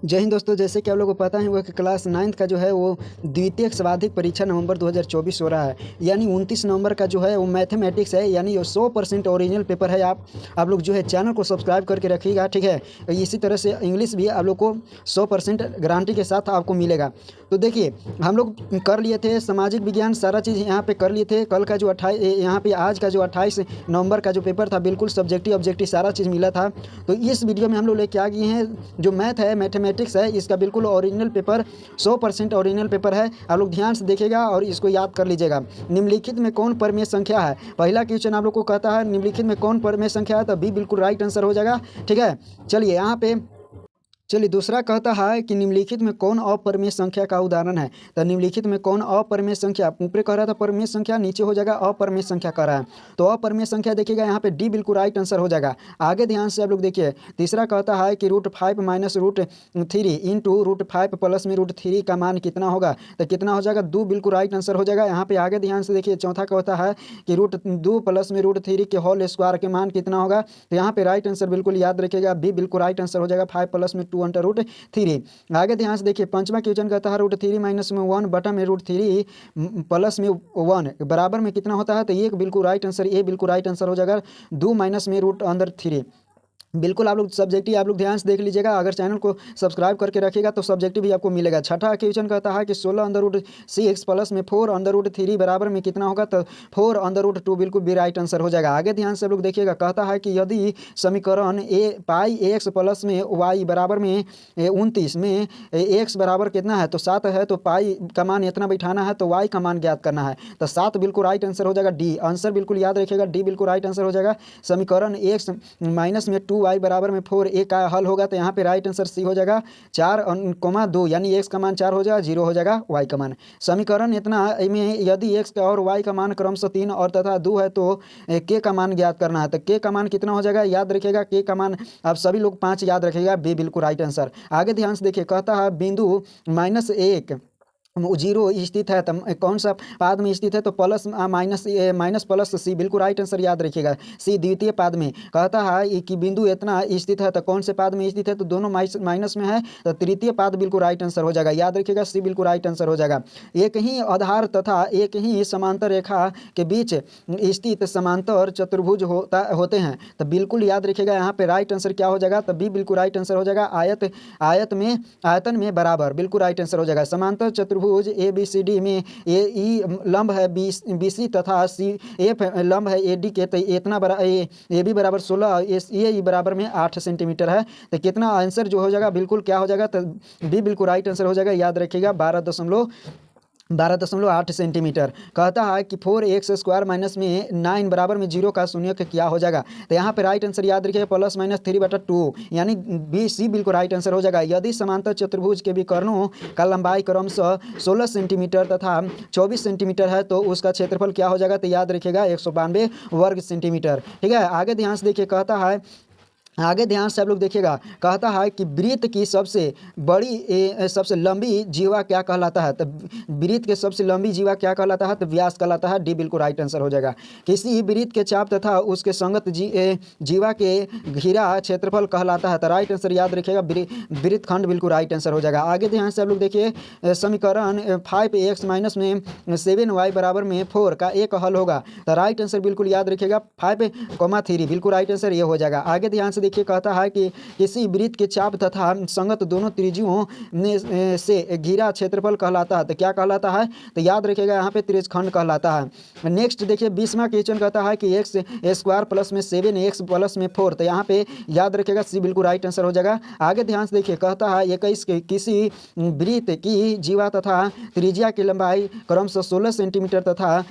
जय हिंद दोस्तों, जैसे कि आप लोगों को पता है वो कि क्लास 9th का जो है वो द्वितीयक स्वाधिक परीक्षा नवंबर 2024 हो रहा है। यानी 29 नवंबर का जो है वो मैथमेटिक्स है, यानी ये 100% ओरिजिनल पेपर है। आप लोग जो है चैनल को सब्सक्राइब करके रखिएगा, ठीक है। इसी तरह से इंग्लिश भी आप लोग को 100% गारंटी के साथ आपको मिलेगा। तो देखिए, हम लोग कर लिए थे सामाजिक विज्ञान, सारा चीज़ यहाँ पे कर लिए थे। कल का जो यहाँ पे आज का जो 28 नवंबर का जो पेपर था, बिल्कुल सब्जेक्टिव ऑब्जेक्टिव सारा चीज़ मिला था। तो इस वीडियो में हम लोग लेके आ गए हैं जो मैथ है, मैथमेटिक्स है, इसका बिल्कुल ओरिजिनल पेपर 100% ओरिजिनल पेपर है। आप लोग ध्यान से देखिएगा और इसको याद कर लीजिएगा। निम्नलिखित में कौन परमेय संख्या है? पहला क्वेश्चन आप लोग को कहता है निम्नलिखित में कौन परमेय संख्या है, तो बी बिल्कुल राइट आंसर हो जाएगा, ठीक है। चलिए यहाँ पे दूसरा कहता है कि निम्नलिखित में कौन अपरिमेय संख्या का उदाहरण है। तो निम्नलिखित में कौन अपरिमेय संख्या, ऊपर कह रहा था परिमेय संख्या, नीचे हो जाएगा अपरिमेय संख्या कह रहा है। तो अपरिमेय संख्या देखिएगा यहाँ पे डी बिल्कुल राइट आंसर हो जाएगा। आगे ध्यान से आप लोग देखिए, तीसरा कहता है कि √5 माइनस √3 इंटू √5 प्लस में √3 का मान कितना होगा। तो कितना हो जाएगा? 2 बिल्कुल राइट आंसर हो जाएगा। यहाँ पे आगे ध्यान से देखिए, चौथा कहता है कि √2 प्लस में √3 के होल स्क्वायर के मान कितना होगा। तो यहाँ पे राइट आंसर बिल्कुल याद रखिएगा, बी बिल्कुल राइट आंसर हो जाएगा, 5 प्लस में 2 अंडर √3। आगे ध्यान से देखिए, पांचवा क्वेश्चन कहता है √3 माइनस में 1 बटा में √3 प्लस में 1 बराबर में कितना होता है। तो ये बिल्कुल राइट आंसर, ये बिल्कुल राइट आंसर हो जाएगा, 2 माइनस में √3। बिल्कुल आप लोग सब्जेक्टिव आप लोग ध्यान से देख लीजिएगा। अगर चैनल को सब्सक्राइब करके रखिएगा तो सब्जेक्टिव भी आपको मिलेगा। छठा क्वेश्चन कहता है कि 16 अंडर रूट 6 प्लस में 4 अंडर रूट 3 बराबर में कितना होगा। तो 4 अंडर रूट 2 बिल्कुल भी राइट आंसर हो जाएगा। आगे ध्यान से आप लोग देखिएगा, कहता है कि यदि समीकरण पाई एक्स प्लस में वाई बराबर में 29 में एक्स बराबर कितना है, तो 7 है, तो पाई का मान इतना बैठाना है, तो वाई का मान ज्ञात करना है। तो 7 बिल्कुल राइट आंसर हो जाएगा, डी आंसर बिल्कुल याद रखिएगा, डी बिल्कुल राइट आंसर हो जाएगा। समीकरण एक्स माइनस में 2y बराबर में 4 ए का हल होगा। तो यहाँ पे राइट आंसर सी हो जाएगा, 4,2 यानी एक्स का मान 4 हो जाएगा, 0 हो जाएगा वाई का मान। समीकरण इतना में यदि एक्स का और वाई का मान क्रमशः 3 और तथा 2 है तो के का मान ज्ञात करना है। तो के का मान कितना हो जाएगा, याद रखिएगा, के का मान आप सभी लोग 5 याद रखिएगा, बी बिल्कुल राइट आंसर। आगे ध्यान से देखिए, कहता है बिंदु -1 जीरो स्थित है, तो कौन सा पाद में स्थित है। तो प्लस माइनस प्लस सी बिल्कुल राइट आंसर याद रखिएगा, सी द्वितीय पाद में। कहता है कि बिंदु इतना स्थित है, तो कौन से पाद में स्थित है, तो दोनों माइनस में है, तो तृतीय पाद बिल्कुल राइट आंसर हो जाएगा, याद रखिएगा, सी बिल्कुल राइट आंसर हो जाएगा। एक ही आधार तथा एक ही समांतर रेखा के बीच स्थित समांतर चतुर्भुज होते हैं। तो बिल्कुल याद रखिएगा, यहाँ पे राइट आंसर क्या हो जाएगा, तो बी बिल्कुल राइट आंसर हो जाएगा, आयतन में बराबर बिल्कुल राइट आंसर हो जाएगा। समांतर चतुर्भुज ए बी सी डी में ए ई लंब है बी सी तथा सी एफ लंब है ए डी के। तो इतना बड़ा ए बी बराबर 16, ए बराबर में 8 सेंटीमीटर है। तो कितना आंसर जो हो जाएगा, बिल्कुल क्या हो जाएगा, तो बी बिल्कुल राइट आंसर हो जाएगा, याद रखिएगा, 12.8 सेंटीमीटर। कहता है कि 4x² माइनस में 9 बराबर में 0 का शून्य क्या हो जाएगा। तो यहाँ पे राइट आंसर याद रखिए, प्लस माइनस 3/2 यानी बी सी बिल्कुल राइट आंसर हो जाएगा। यदि समांतर चतुर्भुज के विकर्णों का लंबाई क्रमशः 16 सेंटीमीटर तथा 24 सेंटीमीटर है तो उसका क्षेत्रफल क्या हो जाएगा। तो याद रखिएगा 192 वर्ग सेंटीमीटर, ठीक है। आगे ध्यान से देखिए, कहता है, आगे ध्यान से आप लोग देखिएगा, कहता है कि वृत्त की सबसे बड़ी सबसे लंबी जीवा क्या कहलाता है। तो वृत्त के सबसे लंबी जीवा क्या कहलाता है, तो व्यास कहलाता है, डी बिल्कुल राइट आंसर हो जाएगा। किसी वृत्त के चाप तथा उसके संगत जीवा के घेरा क्षेत्रफल कहलाता है। तो राइट आंसर याद रखिएगा, वृत्तखंड बिल्कुल राइट आंसर हो जाएगा। आगे ध्यान से आप लोग देखिए, समीकरण 5x माइनस में 7y बराबर में 4 का एक हल होगा। तो राइट आंसर बिल्कुल याद रखिएगा, 5,3 बिल्कुल राइट आंसर ये हो जाएगा। आगे ध्यान से देखिए, कहता है कि किसी वृत्त के चाप तथा संगत दोनों त्रिज्यों से घिरा क्षेत्रफल कहलाता है। तो क्या कहलाता है, तो याद रखिएगा, यहाँ पे त्रिज्यखंड कहलाता है। नेक्स्ट देखिए, 20वां क्वेश्चन कहता है कि x² प्लस में 7x प्लस में 4। तो यहाँ पे याद रखिएगा, सी बिल्कुल राइट आंसर हो जाएगा। आगे ध्यान से देखिए, कहता है 21 किसी वृत्त की जीवा तथा त्रिज्या की लंबाई क्रमशः 16 सेंटीमीटर तथा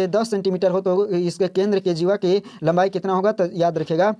10 सेंटीमीटर हो तो इसके केंद्र के जीवा की लंबाई कितना होगा। तो याद रखिएगा,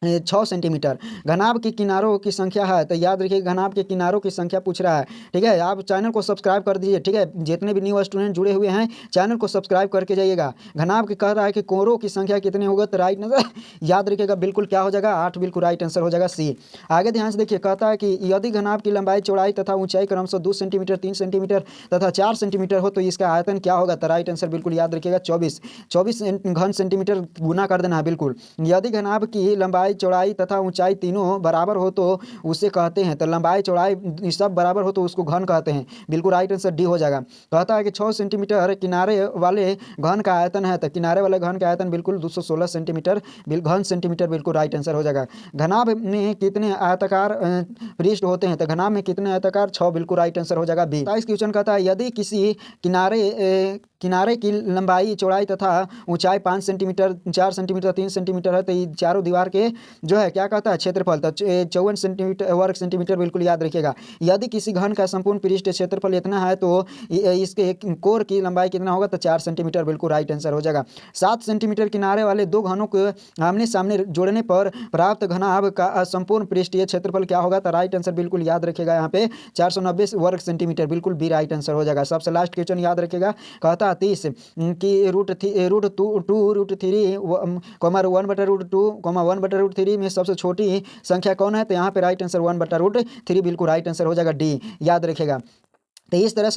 6 सेंटीमीटर। घनाभ की किनारों की संख्या है। तो याद रखिए, घनाभ के किनारों की संख्या पूछ रहा है, ठीक है। आप चैनल को सब्सक्राइब कर दीजिए, ठीक है। जितने भी न्यू स्टूडेंट जुड़े हुए हैं चैनल को सब्सक्राइब करके जाइएगा। घनाभ के कह रहा है कि कोरों की संख्या कितनी होगा। तो राइट आंसर याद रखिएगा, बिल्कुल क्या हो जाएगा, 8 बिल्कुल राइट आंसर हो जाएगा, सी। आगे ध्यान से देखिए, कहता है कि यदि घनाभ की लंबाई चौड़ाई तथा ऊंचाई क्रमशः 2 सेंटीमीटर 3 सेंटीमीटर तथा 4 सेंटीमीटर हो तो इसका आयतन क्या होगा। तो राइट आंसर बिल्कुल याद रखिएगा, 24 घन सेंटीमीटर गुना कर देना है बिल्कुल। यदि घनाभ की लंबाई लंबाई चौड़ाई तथा ऊंचाई तीनों बराबर हो तो उसे कहते हैं, तो लंबाई चौड़ाई सब बराबर हो तो उसको घन कहते हैं। बिल्कुल राइट आंसर डी हो जाएगा। कहता है कि 6 सेंटीमीटर किनारे वाले घन का आयतन है, तो किनारे वाले घन का आयतन बिल्कुल 216 सेंटीमीटर घन सेंटीमीटर, बिल्कुल राइट आंसर हो जाएगा। घनाभ में कितने आयताकार पृष्ठ होते हैं, तो घनाभ में कितने आयताकार, 6, बिल्कुल राइट आंसर हो जाएगा बी। 27 क्वेश्चन कहता है यदि किसी किनारे की लंबाई चौड़ाई तथा ऊंचाई 5 सेंटीमीटर 4 सेंटीमीटर 3 सेंटीमीटर है, तो ये चारों दीवार के जो है क्या कहता है क्षेत्रफल, तो 54 सेंटीमीटर वर्ग सेंटीमीटर, बिल्कुल याद रखिएगा। यदि किसी घन का संपूर्ण पृष्ठ क्षेत्रफल इतना है तो इसके कोर की लंबाई कितना होगा, तो 4 सेंटीमीटर, बिल्कुल राइट आंसर हो जाएगा। 7 सेंटीमीटर किनारे वाले दो घनों को आमने सामने जोड़ने पर प्राप्त घनाभ का संपूर्ण पृष्ठीय क्षेत्रफल क्या होगा, तो राइट आंसर बिल्कुल याद रखिएगा यहाँ पे 490 वर्ग सेंटीमीटर, बिल्कुल भी राइट आंसर हो जाएगा। सबसे लास्ट क्वेश्चन याद रखिएगा, कहता 30 की √2 √3 1/√2 1/√3 में सबसे छोटी संख्या कौन है, तो यहाँ पे राइट आंसर 1/√3, बिल्कुल राइट आंसर हो जाएगा डी, याद रखेगा। तो इस तरह से